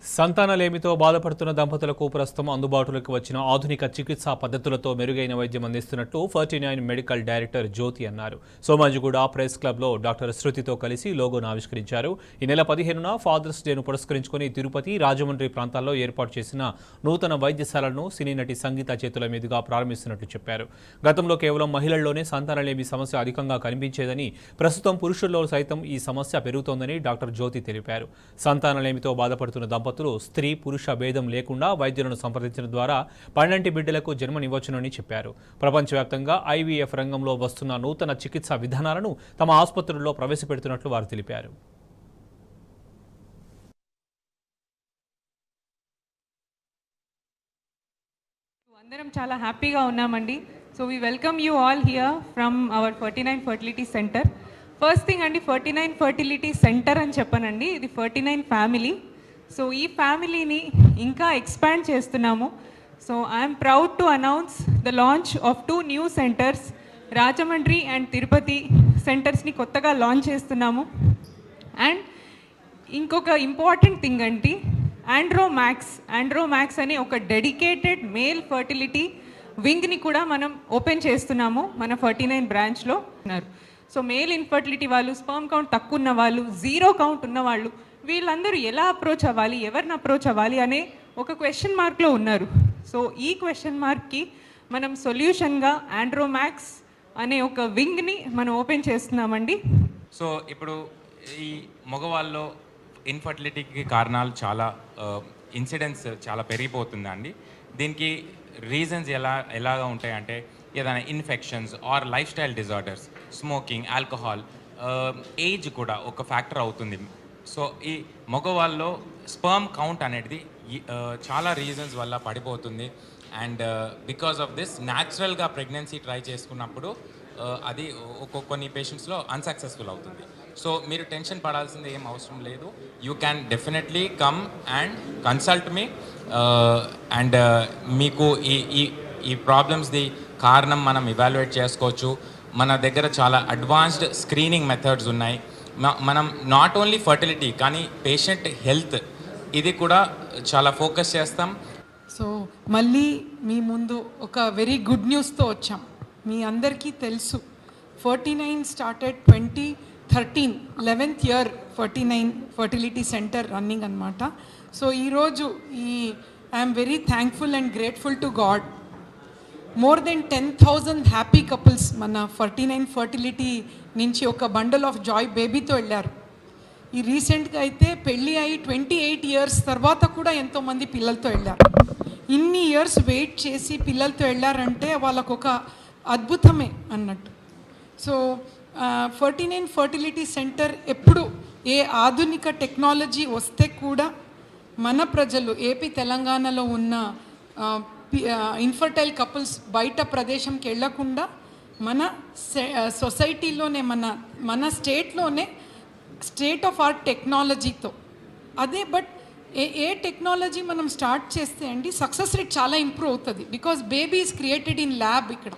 సంతానలేమితో బాధపడుతున్న దంపతులకు ప్రస్తుతం అందుబాటులోకి వచ్చిన ఆధునిక చికిత్సా పద్ధతులతో మెరుగైన వైద్యం అందిస్తున్నట్లు 49 మెడికల్ డైరెక్టర్ జ్యోతి అన్నారు. సోమాజిగూడ ప్రెస్ క్లబ్లో డాక్టర్ శృతితో కలిసి లోగోను ఆవిష్కరించారు. ఈ నెల 15న ఫాదర్స్ డేను పురస్కరించుకుని తిరుపతి, రాజమండ్రి ప్రాంతాల్లో ఏర్పాటు చేసిన నూతన వైద్యశాలను సినీ నటి సంగీత చేతుల మీదుగా ప్రారంభిస్తున్నట్లు చెప్పారు. గతంలో కేవలం మహిళల్లోనే సంతానలేమి సమస్య అధికంగా కనిపించేదని, ప్రస్తుతం పురుషుల్లో సైతం ఈ సమస్య పెరుగుతోందని డాక్టర్ జ్యోతి తెలిపారు. సంతానలేమితో బాధపడుతున్న దంపతులు స్త్రీ పురుష భేదం లేకుండా వైద్యులను సంప్రదించడం ద్వారా పండంటి బిడ్డలకు జన్మనివ్వచ్చునని చెప్పారు. ప్రపంచవ్యాప్తంగా ఐవీఎఫ్ రంగంలో వస్తున్న నూతన చికిత్సా విధానాలను తమ ఆసుపత్రుల్లో ప్రవేశపెడుతున్నట్లు వారు తెలిపారు. అందరం చాలా హ్యాపీగా ఉన్నామండి. So we welcome you all here from our 49 fertility centre. First thing అండి, 49 ఫర్టిలిటీ సెంటర్ అని చెప్పనండి, ఇది 49 ఫ్యామిలీ. సో ఈ ఫ్యామిలీని ఇంకా ఎక్స్పాండ్ చేస్తున్నాము. So I'm proud to announce the launch of 2 new centres. Rajahmundry and Tirupati సెంటర్స్ని కొత్తగా లాంచ్ చేస్తున్నాము. అండ్ ఇంకొక ఇంపార్టెంట్ థింగ్ అంటే ఆండ్రోమాక్స్ అనే ఒక డెడికేటెడ్ మేల్ ఫర్టిలిటీ వింగ్ని కూడా మనం ఓపెన్ చేస్తున్నాము మన 49 బ్రాంచ్లో ఉన్నారు. సో మేల్ ఇన్ఫర్టిలిటీ వాళ్ళు, స్పర్మ్ కౌంట్ తక్కువ ఉన్న వాళ్ళు, 0 కౌంట్ ఉన్నవాళ్ళు, వీళ్ళందరూ ఎలా అప్రోచ్ అవ్వాలి, ఎవరిని అప్రోచ్ అవ్వాలి అనే ఒక క్వశ్చన్ మార్క్లో ఉన్నారు. సో ఈ క్వశ్చన్ మార్క్కి మనం సొల్యూషన్గా ఆండ్రోమాక్స్ అనే ఒక వింగ్ని మనం ఓపెన్ చేస్తున్నామండి. సో ఇప్పుడు ఈ మగవాళ్ళలో ఇన్ఫర్టిలిటీకి కారణాలు చాలా ఇన్సిడెంట్స్ చాలా పెరిగిపోతుందండి. దీనికి రీజన్స్ ఎలాగా ఉంటాయంటే ఏదైనా infections or lifestyle disorders, smoking, alcohol, age కూడా ఒక ఫ్యాక్టర్ అవుతుంది. సో ఈ మగవాళ్ళలో స్పర్మ్ కౌంట్ అనేది చాలా రీజన్స్ వల్ల పడిపోతుంది. అండ్ బికాస్ ఆఫ్ దిస్ న్యాచురల్గా ప్రెగ్నెన్సీ ట్రై చేసుకున్నప్పుడు అది కొన్ని పేషెంట్స్లో అన్సక్సెస్ఫుల్ అవుతుంది. సో మీరు టెన్షన్ పడాల్సింది ఏం అవసరం లేదు. You can definitely come and consult me. And మీకు ఈ ప్రాబ్లమ్స్ది కారణం మనం ఇవాల్యుయేట్ చేసుకోవచ్చు. మన దగ్గర చాలా అడ్వాన్స్డ్ స్క్రీనింగ్ మెథడ్స్ ఉన్నాయి. మనం నాట్ ఓన్లీ ఫర్టిలిటీ కానీ పేషెంట్ హెల్త్ ఇది కూడా చాలా ఫోకస్ చేస్తాం. సో మళ్ళీ మీ ముందు ఒక వెరీ గుడ్ న్యూస్తో వచ్చాం. మీ అందరికీ తెలుసు 49 started 2013, 11th year 49 fertility centre running అనమాట. సో ఈరోజు I'm very thankful and grateful to God. More than 10,000 happy couples మన 49 ఫర్టిలిటీ నుంచి ఒక బండల్ ఆఫ్ జాయ్ బేబీతో వెళ్ళారు. ఈ రీసెంట్గా అయితే పెళ్ళి అయి 28 ఇయర్స్ తర్వాత కూడా ఎంతోమంది పిల్లలతో వెళ్ళారు. ఇన్ని ఇయర్స్ వెయిట్ చేసి పిల్లలతో వెళ్ళారంటే వాళ్ళకు ఒక అద్భుతమే అన్నట్టు. సో 49 ఫర్టిలిటీ సెంటర్ ఎప్పుడు ఏ ఆధునిక టెక్నాలజీ వస్తే కూడా మన ప్రజలు ఏపీ తెలంగాణలో ఉన్న ఇన్ఫర్టైల్ కపుల్స్ బయట ప్రదేశంకి వెళ్ళకుండా మన సొసైటీలోనే మన స్టేట్లోనే స్టేట్ ఆఫ్ ఆర్ట్ టెక్నాలజీతో అదే. బట్ ఏ టెక్నాలజీ మనం స్టార్ట్ చేస్తే అండి సక్సెస్ రేట్ చాలా ఇంప్రూవ్ అవుతుంది. Because baby is created in lab ఇక్కడ.